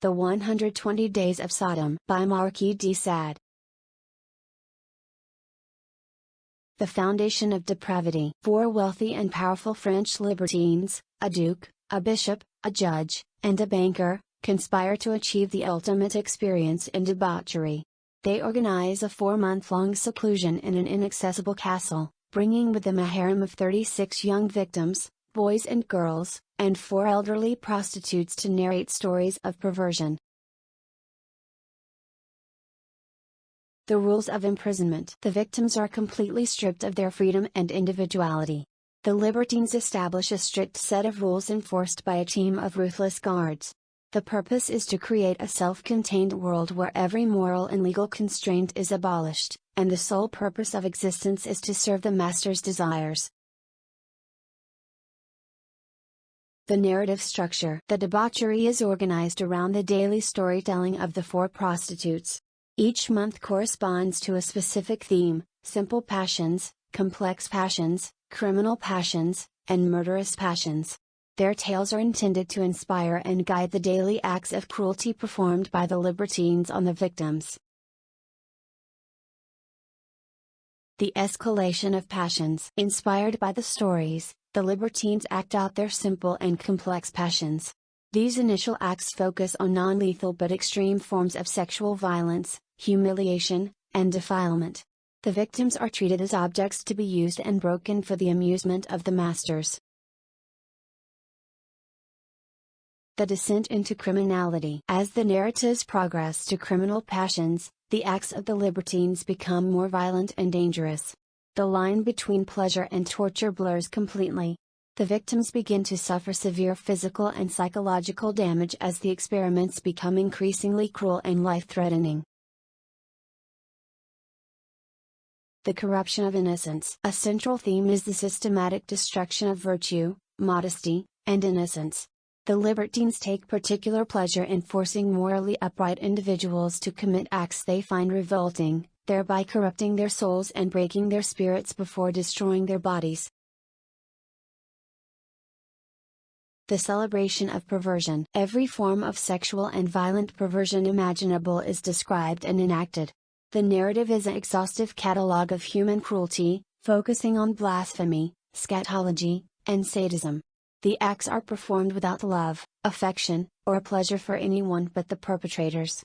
The 120 Days of Sodom by Marquis de Sade. The foundation of depravity. 4 wealthy and powerful French libertines, a duke, a bishop, a judge, and a banker, conspire to achieve the ultimate experience in debauchery. They organize a 4-month-long seclusion in an inaccessible castle, bringing with them a harem of 36 young victims, boys and girls, and 4 elderly prostitutes to narrate stories of perversion. The rules of imprisonment. The victims are completely stripped of their freedom and individuality. The libertines establish a strict set of rules enforced by a team of ruthless guards. The purpose is to create a self-contained world where every moral and legal constraint is abolished, and the sole purpose of existence is to serve the master's desires. The narrative structure. The debauchery is organized around the daily storytelling of the 4 prostitutes. Each month corresponds to a specific theme: simple passions, complex passions, criminal passions, and murderous passions. Their tales are intended to inspire and guide the daily acts of cruelty performed by the libertines on the victims. The escalation of passions. Inspired by the stories, the libertines act out their simple and complex passions. These initial acts focus on non-lethal but extreme forms of sexual violence, humiliation, and defilement. The victims are treated as objects to be used and broken for the amusement of the masters. The descent into criminality. As the narratives progress to criminal passions, the acts of the libertines become more violent and dangerous. The line between pleasure and torture blurs completely. The victims begin to suffer severe physical and psychological damage as the experiments become increasingly cruel and life-threatening. The corruption of innocence. A central theme is the systematic destruction of virtue, modesty, and innocence. The libertines take particular pleasure in forcing morally upright individuals to commit acts they find revolting, thereby corrupting their souls and breaking their spirits before destroying their bodies. The celebration of perversion. Every form of sexual and violent perversion imaginable is described and enacted. The narrative is an exhaustive catalogue of human cruelty, focusing on blasphemy, scatology, and sadism. The acts are performed without love, affection, or pleasure for anyone but the perpetrators.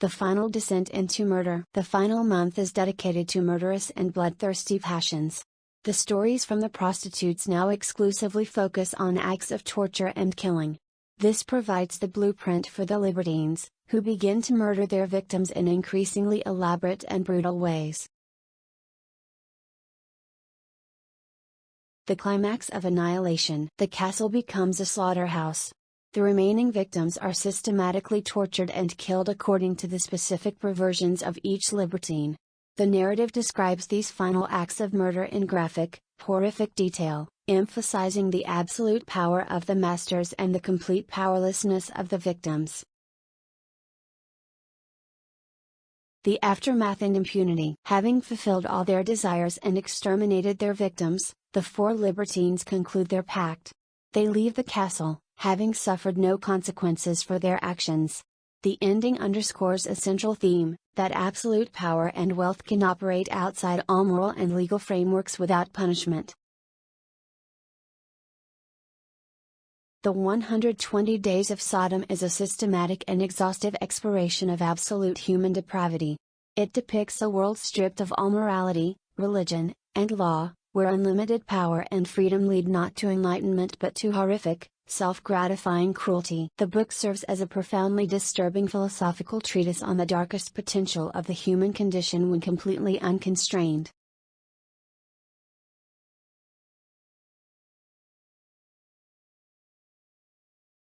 The final descent into murder. The final month is dedicated to murderous and bloodthirsty passions. The stories from the prostitutes now exclusively focus on acts of torture and killing. This provides the blueprint for the libertines, who begin to murder their victims in increasingly elaborate and brutal ways. The climax of annihilation. The castle becomes a slaughterhouse. The remaining victims are systematically tortured and killed according to the specific perversions of each libertine. The narrative describes these final acts of murder in graphic, horrific detail, emphasizing the absolute power of the masters and the complete powerlessness of the victims. The aftermath and impunity. Having fulfilled all their desires and exterminated their victims, the 4 libertines conclude their pact. They leave the castle, having suffered no consequences for their actions. The ending underscores a central theme, that absolute power and wealth can operate outside all moral and legal frameworks without punishment. The 120 Days of Sodom is a systematic and exhaustive exploration of absolute human depravity. It depicts a world stripped of all morality, religion, and law, where unlimited power and freedom lead not to enlightenment but to horrific, self-gratifying cruelty. The book serves as a profoundly disturbing philosophical treatise on the darkest potential of the human condition when completely unconstrained.